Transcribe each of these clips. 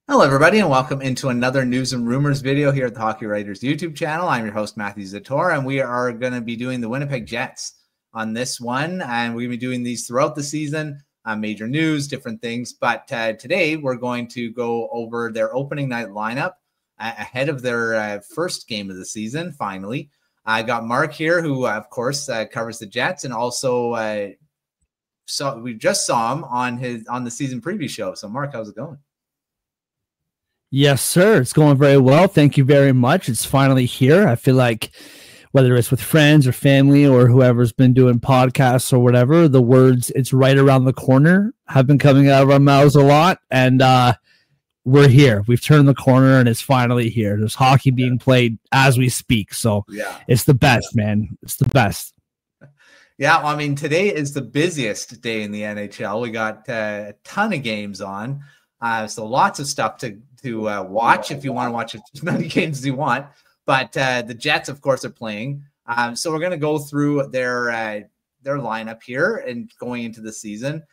Hello, everybody, and welcome into another News and Rumors video here at the Hockey Writers YouTube channel. I'm your host, Matthew Zator, and we are going to be doing the Winnipeg Jets on this one, and we're going to be doing these throughout the season, major news, different things. But today, we're going to go over their opening night lineup ahead of their first game of the season, finally. I got Mark here, who, of course, covers the Jets, and also we just saw him on the season preview show. So, Mark, how's it going? Yes, sir. It's going very well. Thank you very much. It's finally here. I feel like whether it's with friends or family or whoever's been doing podcasts or whatever, the words "it's right around the corner" have been coming out of our mouths a lot. And we're here. We've turned the corner and it's finally here. There's hockey being played as we speak. So it's the best, man. It's the best. Yeah, well, I mean, today is the busiest day in the NHL. We got a ton of games on. So lots of stuff to watch if you want to watch as many games as you want. But the Jets, of course, are playing. So we're going to go through their lineup here and going into the season.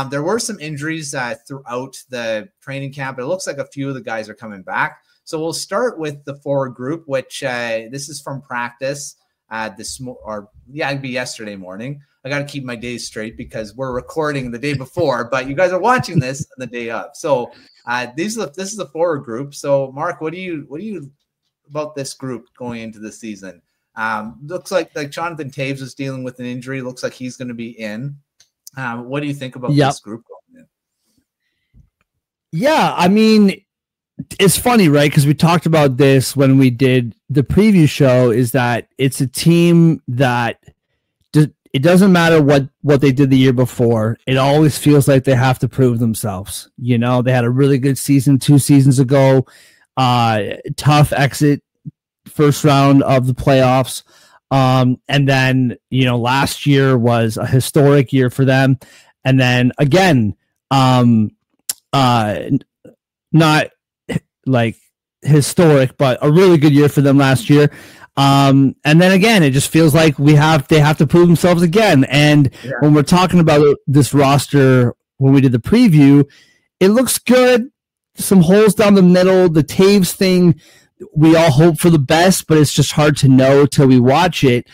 There were some injuries throughout the training camp. It looks like a few of the guys are coming back. So we'll start with the forward group, which this is from practice it'd be yesterday morning. I got to keep my days straight because we're recording the day before, but you guys are watching this the day of. So this is the forward group. So Mark, what do you about this group going into the season? Looks like Jonathan Toews is dealing with an injury. Looks like he's going to be in. What do you think about this group going in? Yeah, I mean, it's funny, right? Because we talked about this when we did the preview show, is that it's a team that it doesn't matter what they did the year before. It always feels like they have to prove themselves. You know, they had a really good season 2 seasons ago. Tough exit first round of the playoffs. And then, last year was a historic year for them. And then again, not like historic, but a really good year for them last year. And then again, it just feels like they have to prove themselves again. And when we're talking about this roster, when we did the preview, it looks good. Some holes down the middle. The Toews thing, we all hope for the best, but it's just hard to know till we watch it.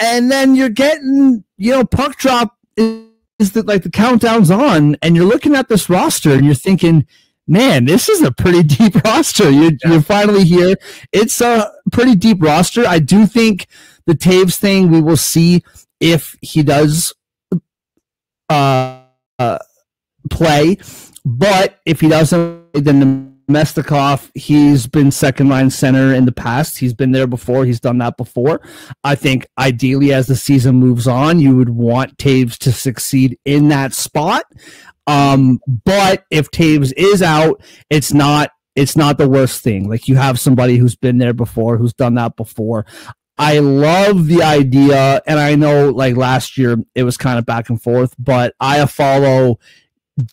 And then you're getting, puck drop is the countdown's on, and you're looking at this roster and you're thinking, man, this is a pretty deep roster. You're finally here. It's a pretty deep roster. I do think the Toews thing, we will see if he does play. But if he doesn't, then Mestikov, he's been second-line center in the past. He's been there before. He's done that before. I think ideally as the season moves on, you would want Toews to succeed in that spot. But if Toews is out, it's not the worst thing. Like, you have somebody who's been there before, who's done that before. I love the idea, and I know like last year it was kind of back and forth, but I follow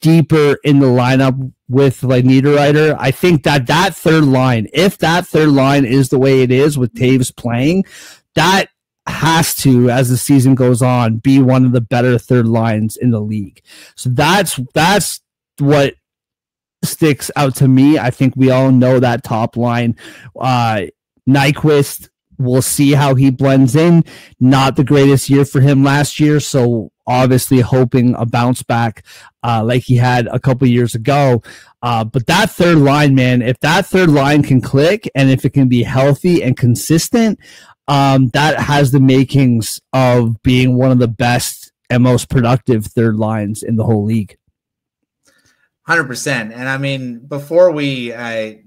deeper in the lineup with like Niederreiter. I think that third line, if that third line is the way it is with Toews playing, that has to, as the season goes on, be one of the better third lines in the league. So that's what sticks out to me. I think we all know that top line. Nyquist, we'll see how he blends in. Not the greatest year for him last year, so obviously hoping a bounce back like he had a couple years ago. But that third line, man, if that third line can click and if it can be healthy and consistent, that has the makings of being one of the best and most productive third lines in the whole league. 100%. And I mean, before we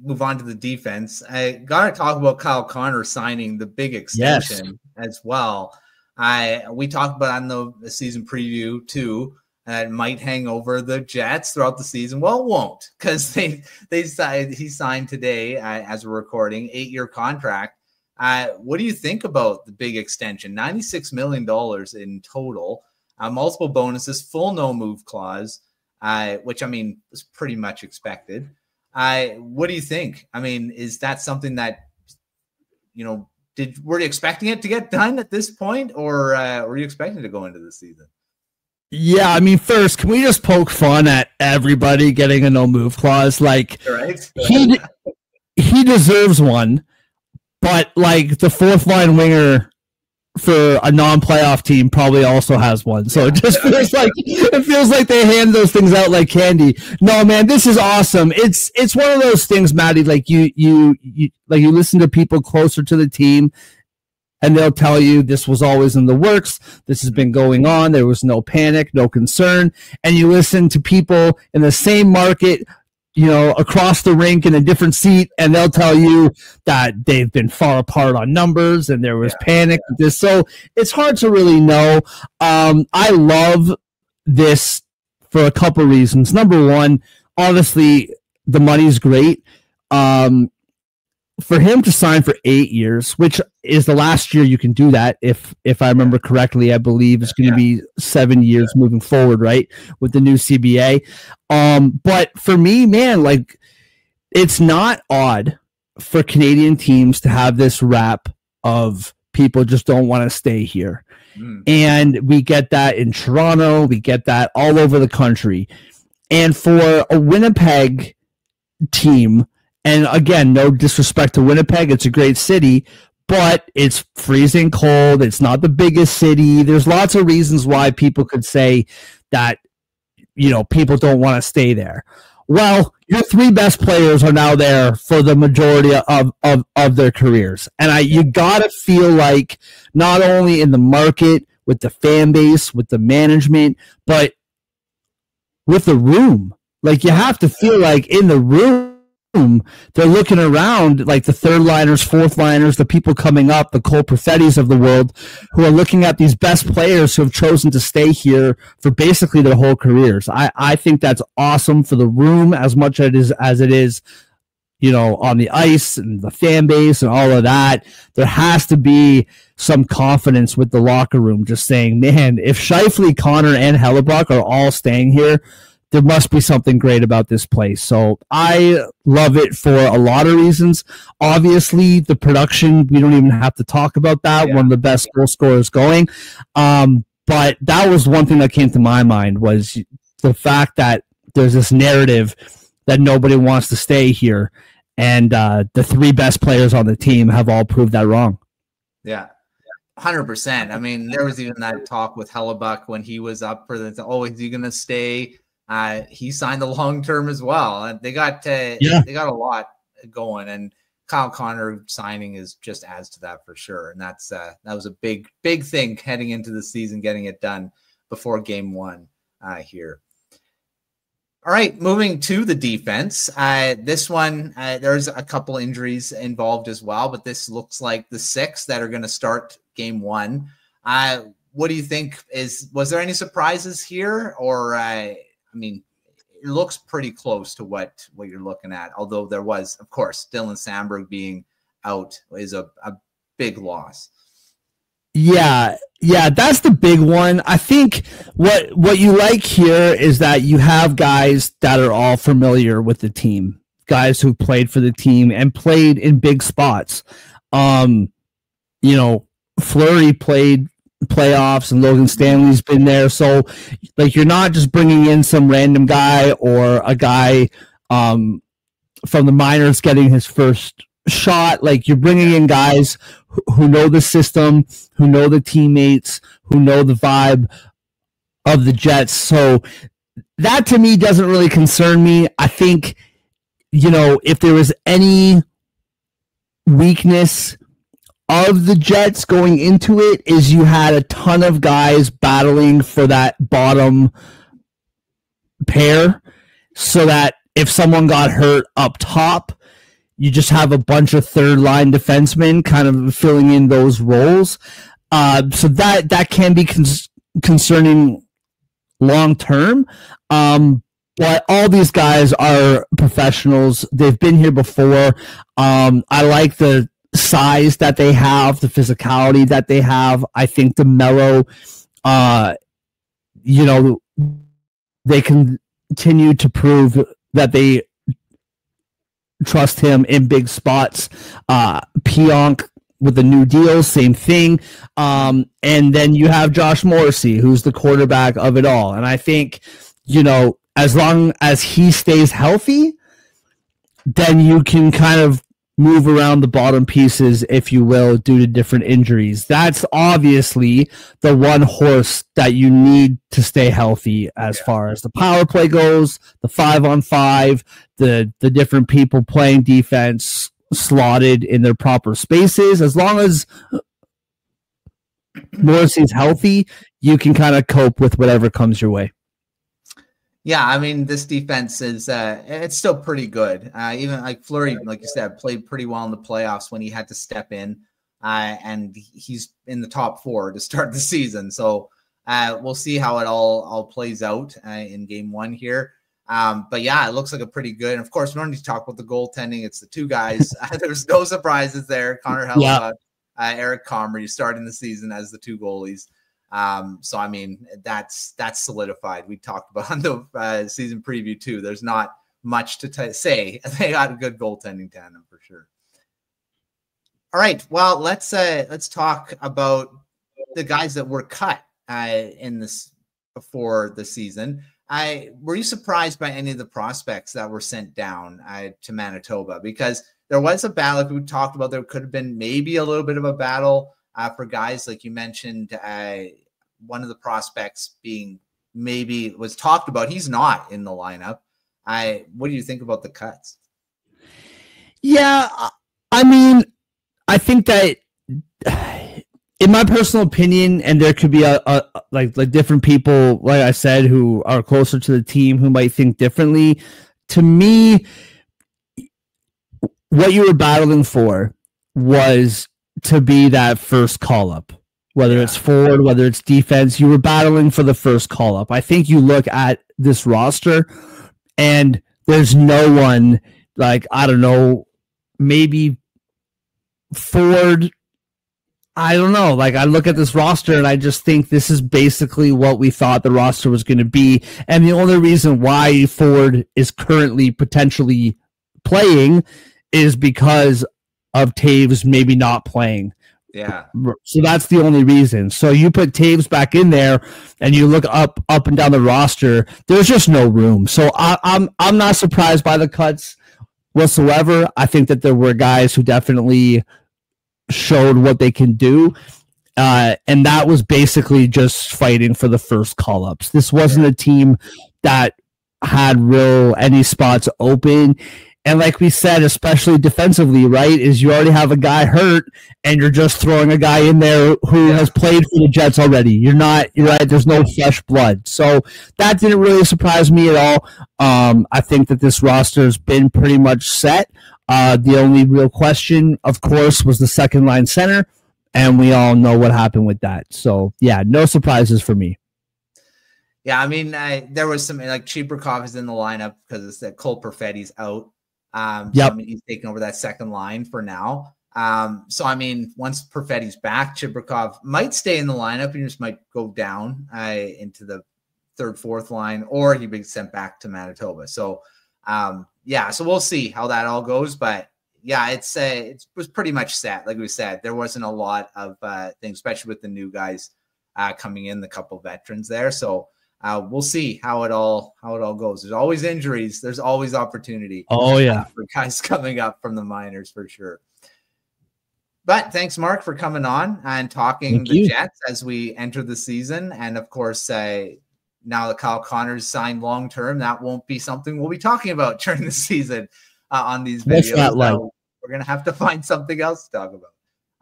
move on to the defense, I got to talk about Kyle Connor signing the big extension as well. We talked about on the season preview too. It might hang over the Jets throughout the season. Well, it won't, because he signed today as we're recording, 8-year contract. What do you think about the big extension? $96 million in total, multiple bonuses, full no move clause, which I mean was pretty much expected. What do you think? I mean, is that something that were you expecting it to get done at this point, or were you expecting it to go into the season? Yeah, I mean, first, can we just poke fun at everybody getting a no move clause? Like, Right? he deserves one, but like the fourth line winger for a non-playoff team probably also has one. So it just feels like they hand those things out like candy. No, man, this is awesome. It's one of those things, Maddie. Like you listen to people closer to the team, and they'll tell you this was always in the works. This has been going on. There was no panic, no concern. And you listen to people in the same market, across the rink in a different seat, and they'll tell you that they've been far apart on numbers and there was panic with this. So it's hard to really know. I love this for a couple reasons. Number one, obviously the money's great. For him to sign for 8 years, which is the last year you can do that, if I remember correctly, I believe it's going to be 7 years moving forward, right, with the new CBA. But for me, man, like, it's not odd for Canadian teams to have this rap of people just don't want to stay here. And we get that in Toronto. We get that all over the country. And for a Winnipeg team, and again, no disrespect to Winnipeg, it's a great city, but it's freezing cold. It's not the biggest city. There's lots of reasons why people could say that, people don't want to stay there. Well, your three best players are now there for the majority of their careers. And you got to feel like not only in the market, with the fan base, with the management, but with the room. Like, you have to feel like in the room, they're looking around, like the third liners, fourth liners, the people coming up, the Cole Perfettis of the world, who are looking at these best players who have chosen to stay here for basically their whole careers. I think that's awesome for the room as much as it is, on the ice and the fan base and all of that. There has to be some confidence with the locker room, just saying, man, if Scheifele, Connor, and Hellebuck are all staying here, there must be something great about this place. So I love it for a lot of reasons. Obviously, the production, we don't even have to talk about that. Yeah. One of the best goal scorers going. But that was one thing that came to my mind, was the fact that there's this narrative that nobody wants to stay here. And the three best players on the team have all proved that wrong. Yeah. 100%. I mean, there was even that talk with Hellebuck when he was up for is he going to stay? He signed the long term as well, and they got a lot going. And Kyle Connor signing just adds to that for sure. And that was a big thing heading into the season, getting it done before game one here. All right, moving to the defense. This one, there's a couple injuries involved as well, but this looks like the 6 that are going to start game one. What do you think? Was there any surprises here, or? I mean, it looks pretty close to what you're looking at, although there was, of course, Dylan Samberg being out is a big loss. Yeah, that's the big one. I think what you like here is that you have guys that are all familiar with the team, guys who've played for the team and played in big spots. Fleury played playoffs and Logan Stanley's been there, so like you're not just bringing in some random guy or a guy from the minors getting his first shot. Like, you're bringing in guys who know the system, who know the teammates, who know the vibe of the Jets. So that to me doesn't really concern me. I think, if there was any weakness of the Jets going into it, is you had a ton of guys battling for that bottom pair, so that if someone got hurt up top, you just have a bunch of third line defensemen kind of filling in those roles. So that can be concerning long term. But all these guys are professionals. They've been here before. I like the size that they have, the physicality that they have. I think the mellow, they continue to prove that they trust him in big spots. Pionk, with the new deal, same thing. And then you have Josh Morrissey, who's the quarterback of it all. And I think, as long as he stays healthy, then you can kind of move around the bottom pieces, if you will, due to different injuries. That's obviously the one horse that you need to stay healthy as far as the power play goes, the 5-on-5, the different people playing defense slotted in their proper spaces. As long as Morrissey's healthy, you can kind of cope with whatever comes your way. Yeah, I mean, this defense is it's still pretty good. Even like Fleury, like you said, played pretty well in the playoffs when he had to step in, and he's in the top 4 to start the season. So we'll see how it all plays out in game 1 here. But yeah, it looks like a pretty good. And of course, we don't need to talk about the goaltending. It's the 2 guys. There's no surprises there. Connor Hellebuck, Eric Comrie starting the season as the 2 goalies. So I mean, that's solidified. We talked about on the season preview too. There's not much to say. They got a good goaltending tandem for sure. All right, well, let's talk about the guys that were cut in this before the season. Were you surprised by any of the prospects that were sent down to Manitoba? Because there was a battle, like we talked about. There could have been maybe a little bit of a battle for guys, like you mentioned, one of the prospects being maybe was talked about. He's not in the lineup. What do you think about the cuts? Yeah, I mean, I think that in my personal opinion, and there could be like different people, like I said, who are closer to the team who might think differently. To me, what you were battling for was to be that first call up, whether it's forward, whether it's defense. You were battling for the first call up. I think you look at this roster and there's no one, like, I don't know, maybe Ford. I don't know. Like, I look at this roster and I just think this is basically what we thought the roster was going to be. And the only reason why Ford is currently potentially playing is because of Taves maybe not playing. Yeah. So that's the only reason. So you put Taves back in there and you look up and down the roster, there's just no room. So I'm not surprised by the cuts whatsoever. I think that there were guys who definitely showed what they can do. And that was basically just fighting for the first call-ups. This wasn't a team that had any spots open. And like we said, especially defensively, right, is you already have a guy hurt and you're just throwing a guy in there who has played for the Jets already. You're right. There's no fresh blood. So that didn't really surprise me at all. I think that this roster has been pretty much set. The only real question, of course, was the second line center. And we all know what happened with that. So, yeah, no surprises for me. Yeah, I mean, there was some, like, Chibrikov is in the lineup because it's that Cole Perfetti's out. So, I mean, he's taking over that second line for now. So, I mean, once Perfetti's back, Chibrikov might stay in the lineup. He just might go down into the third, fourth line, or he'd be sent back to Manitoba. So, so we'll see how that all goes. But, yeah, it was pretty much set. Like we said, there wasn't a lot of things, especially with the new guys coming in, the couple veterans there. So, we'll see how it all goes. There's always injuries. There's always opportunity. Oh yeah, for guys coming up from the minors for sure. But thanks, Mark, for coming on and talking the Jets as we enter the season. And of course, now that Kyle Connor's signed long term, that won't be something we'll be talking about during the season on these videos. So we're gonna have to find something else to talk about.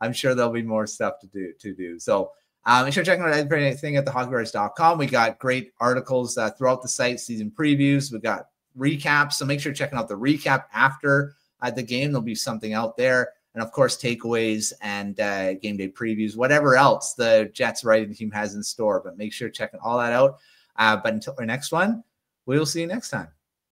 I'm sure there'll be more stuff to do. So. Make sure to check out everything at thehockeyguards.com. We got great articles throughout the site, season previews. We got recaps. So make sure you're checking out the recap after the game. There'll be something out there. And, of course, takeaways and game day previews, whatever else the Jets writing team has in store. But make sure you're checking all that out. But until our next one, we will see you next time.